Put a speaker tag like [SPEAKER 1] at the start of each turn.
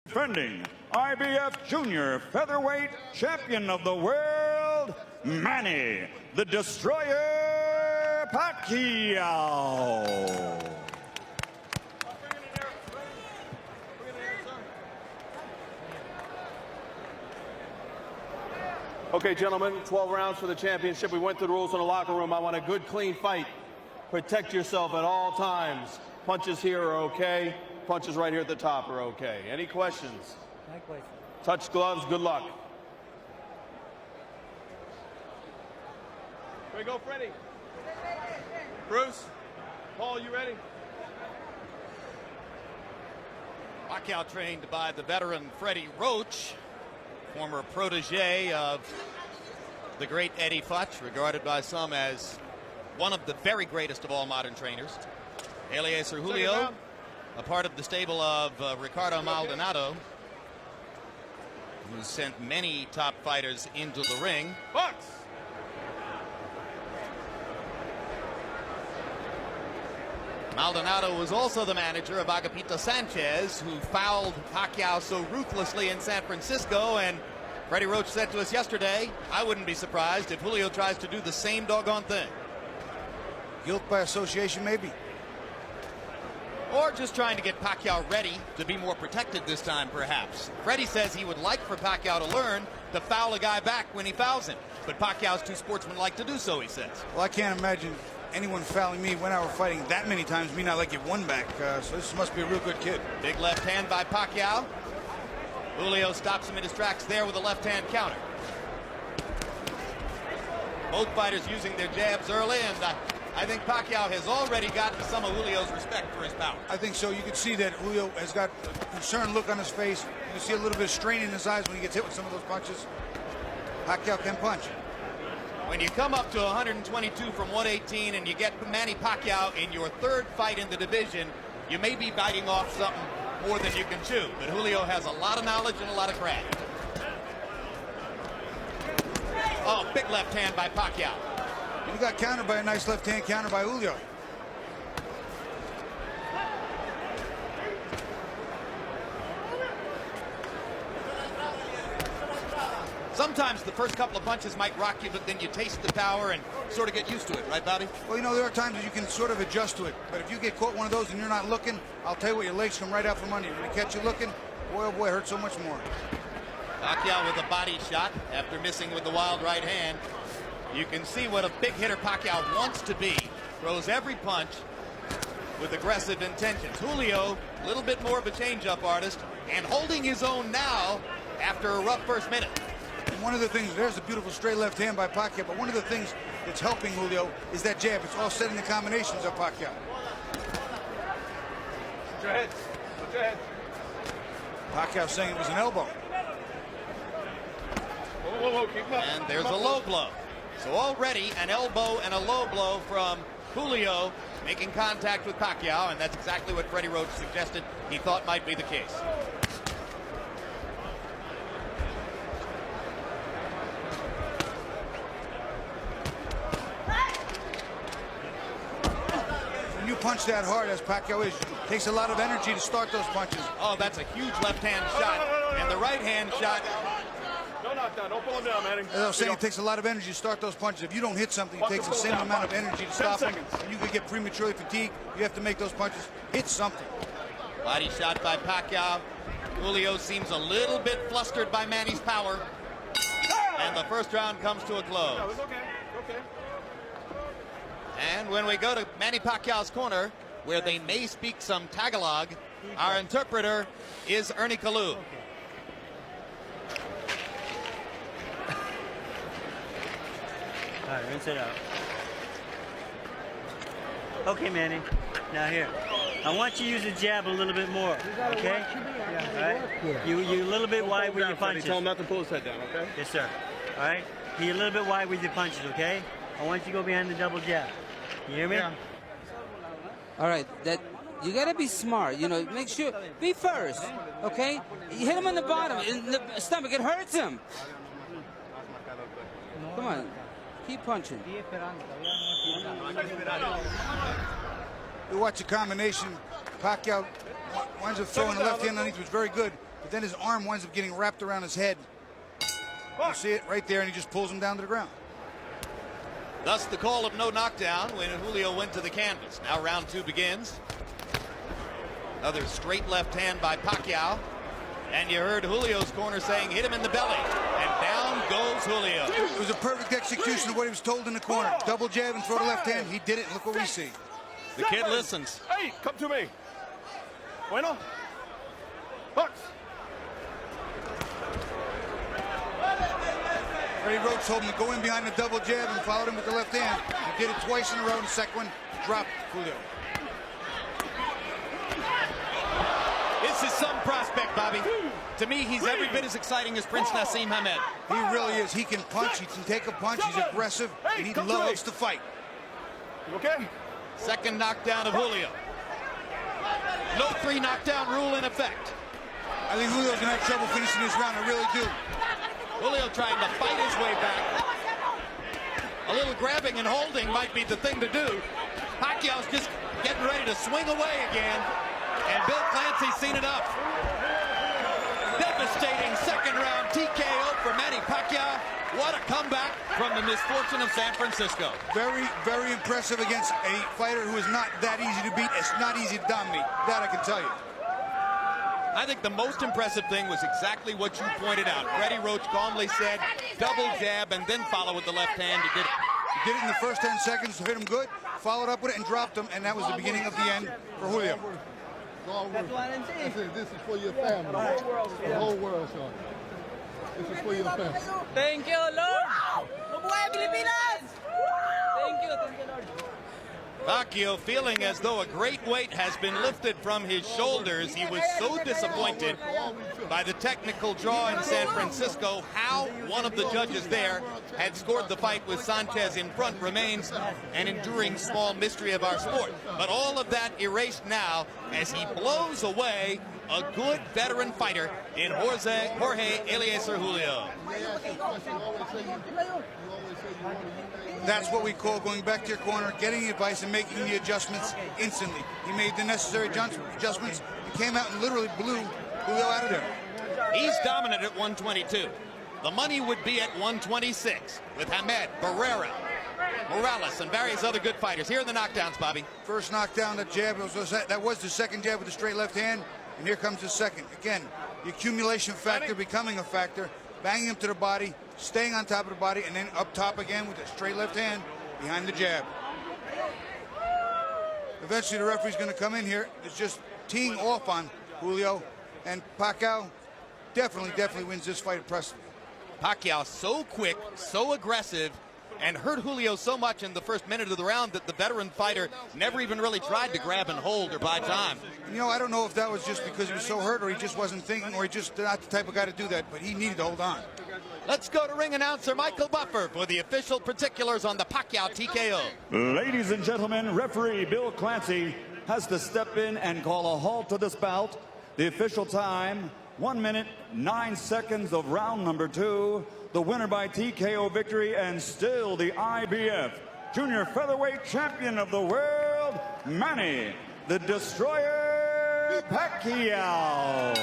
[SPEAKER 1] Defending IBF Junior Featherweight Champion of the World, Manny, the Destroyer Pacquiao.
[SPEAKER 2] Okay, gentlemen, 12 rounds for the championship. We went through the rules in the locker room. I want a good, clean fight. Protect yourself at all times. Punches here are okay. Punches right here at the top are okay. Any questions?
[SPEAKER 3] No question.
[SPEAKER 2] Touch gloves. Good luck. Here we go, Freddie. Bruce, Paul, you ready?
[SPEAKER 4] Pacquiao trained by the veteran Freddie Roach, former protege of the great Eddie Futch, regarded by some as one of the very greatest of all modern trainers. Eliezer Julio, a part of the stable of Ricardo Maldonado, who sent many top fighters into the ring.
[SPEAKER 2] Box.
[SPEAKER 4] Maldonado was also the manager of Agapito Sanchez, who fouled Pacquiao so ruthlessly in San Francisco, and Freddie Roach said to us yesterday, I wouldn't be surprised if Julio tries to do the same doggone thing.
[SPEAKER 5] Guilt by association, maybe.
[SPEAKER 4] Or just trying to get Pacquiao ready to be more protected this time, perhaps. Freddie says he would like for Pacquiao to learn to foul a guy back when he fouls him. But Pacquiao's too sportsmanlike to do so, he says.
[SPEAKER 5] Well, I can't imagine anyone fouling me when I were fighting that many times, me not like get one back. So this must be a real good kid.
[SPEAKER 4] Big left hand by Pacquiao. Julio stops him in his tracks there with a left hand counter. Both fighters using their jabs early, and I think Pacquiao has already gotten some of Julio's respect for his power.
[SPEAKER 5] I think so. You can see that Julio has got a concerned look on his face. You can see a little bit of strain in his eyes when he gets hit with some of those punches. Pacquiao can punch.
[SPEAKER 4] When you come up to 122 from 118 and you get Manny Pacquiao in your third fight in the division, you may be biting off something more than you can chew. But Julio has a lot of knowledge and a lot of craft. Oh, big left hand by Pacquiao.
[SPEAKER 5] He got countered by a nice left hand counter by Julio.
[SPEAKER 4] Sometimes the first couple of punches might rock you, but then you taste the power and sort of get used to it, right, Bobby?
[SPEAKER 5] Well, you know, there are times that you can sort of adjust to it. But if you get caught one of those and you're not looking, I'll tell you what, your legs come right out from under you. When they catch you looking, boy, oh boy, it hurts so much more.
[SPEAKER 4] Pacquiao with a body shot after missing with the wild right hand. You can see what a big hitter Pacquiao wants to be. Throws every punch with aggressive intentions. Julio, a little bit more of a change-up artist, and holding his own now after a rough first minute.
[SPEAKER 5] And one of the things, there's a beautiful straight left hand by Pacquiao, but one of the things that's helping Julio is that jab. It's all setting the combinations of Pacquiao.
[SPEAKER 2] Put your heads. Put your heads.
[SPEAKER 5] Pacquiao saying it was an elbow.
[SPEAKER 2] Whoa, whoa, whoa. Keep him up.
[SPEAKER 4] And there's a low blow. So already an elbow and a low blow from Julio making contact with Pacquiao, and that's exactly what Freddie Roach suggested he thought might be the case.
[SPEAKER 5] When you punch that hard, as Pacquiao is, it takes a lot of energy to start those punches.
[SPEAKER 4] Oh, that's a huge left-hand shot, and the right-hand shot.
[SPEAKER 2] Don't knock down. Don't pull him down, Manny.
[SPEAKER 5] As I was saying, it takes a lot of energy to start those punches. If you don't hit something, it takes the same amount of energy to stop them. You could get prematurely fatigued. You have to make those punches hit something.
[SPEAKER 4] Body shot by Pacquiao. Julio seems a little bit flustered by Manny's power. And the first round comes to a close.
[SPEAKER 2] No, it's okay. Okay.
[SPEAKER 4] And when we go to Manny Pacquiao's corner, where they may speak some Tagalog, our interpreter is Ernie Kalu.
[SPEAKER 3] All right, rinse it out. Okay, Manny. Now here. I want you to use the jab a little bit more. Okay? All right? You a little bit wide with your punches.
[SPEAKER 2] Tell him not to pull his head down, okay?
[SPEAKER 3] Yes, sir. All right? Be a little bit wide with your punches, okay? I want you to go behind the double jab. You hear me?
[SPEAKER 2] Yeah.
[SPEAKER 6] All right, that you gotta be smart. You know, make sure be first. Okay, you hit him on the bottom, in the stomach. It hurts him. Come on, keep punching.
[SPEAKER 5] You watch the combination. Pacquiao winds up throwing the left hand underneath, was very good. but then his arm winds up getting wrapped around his head. You see it right there, and he just pulls him down to the ground.
[SPEAKER 4] Thus the call of no knockdown when Julio went to the canvas. Now round 2 begins. Another straight left hand by Pacquiao. And you heard Julio's corner saying, hit him in the belly. And down goes Julio.
[SPEAKER 5] It was a perfect execution of what he was told in the corner. Double jab and throw the left hand. He did it, and look what we see.
[SPEAKER 4] The kid listens.
[SPEAKER 2] Hey, come to me. Bueno. Box.
[SPEAKER 5] Freddie Roach told him to go in behind the double jab and followed him with the left hand. He did it twice in a row, and the second one dropped Julio.
[SPEAKER 4] This is some prospect, Bobby. To me, he's every bit as exciting as Prince Nassim Hamed.
[SPEAKER 5] He really is. He can punch. He can take a punch. He's aggressive, and he loves to fight.
[SPEAKER 2] Okay.
[SPEAKER 4] Second knockdown of Julio. No 3 knockdown rule in effect.
[SPEAKER 5] I think Julio's going to have trouble finishing this round. I really do.
[SPEAKER 4] Julio trying to fight his way back. A little grabbing and holding might be the thing to do. Pacquiao's just getting ready to swing away again. And Bill Clancy's seen enough. Devastating second round TKO for Manny Pacquiao. What a comeback from the misfortune of San Francisco.
[SPEAKER 5] Very, very impressive against a fighter who is not that easy to beat. It's not easy to dominate. That I can tell you.
[SPEAKER 4] I think the most impressive thing was exactly what you pointed out. Freddie Roach calmly said, double jab and then follow with the left hand. He did it.
[SPEAKER 5] He did it in the first 10 seconds to hit him good, followed up with it and dropped him, and that was the beginning of the end for Julio.
[SPEAKER 7] This is for your family. The whole world, son. This is for your family.
[SPEAKER 3] Thank you, Lord. Thank you, Lord.
[SPEAKER 4] Pacquiao feeling as though a great weight has been lifted from his shoulders. He was so disappointed by the technical draw in San Francisco. How one of the judges there had scored the fight with Sanchez in front remains an enduring small mystery of our sport. But all of that erased now as he blows away a good veteran fighter in Jorge Eliezer Julio.
[SPEAKER 5] That's what we call going back to your corner, getting the advice, and making the adjustments instantly. He made the necessary adjustments. He came out and literally blew Julio out of there.
[SPEAKER 4] He's dominant at 122. The money would be at 126 with Hamed, Barrera, Morales, and various other good fighters. Here are the knockdowns, Bobby.
[SPEAKER 5] First knockdown, that jab, that was the second jab with the straight left hand, and here comes the second. Again, the accumulation factor becoming a factor, banging him to the body, staying on top of the body, and then up top again with the straight left hand behind the jab. Eventually the referee's going to come in here. It's just teeing off on Julio, and Pacquiao definitely wins this fight impressively.
[SPEAKER 4] Pacquiao so quick, so aggressive, and hurt Julio so much in the first minute of the round that the veteran fighter never even really tried to grab and hold or buy time.
[SPEAKER 5] You know, I don't know if that was just because he was so hurt, or he just wasn't thinking, or he just not the type of guy to do that, but he needed to hold on.
[SPEAKER 4] Let's go to ring announcer Michael Buffer for the official particulars on the Pacquiao TKO.
[SPEAKER 1] Ladies and gentlemen, referee Bill Clancy has to step in and call a halt to this bout. The official time, 1 minute, 9 seconds of round number 2. The winner by TKO victory and still the IBF Junior Featherweight Champion of the World, Manny, the Destroyer Pacquiao.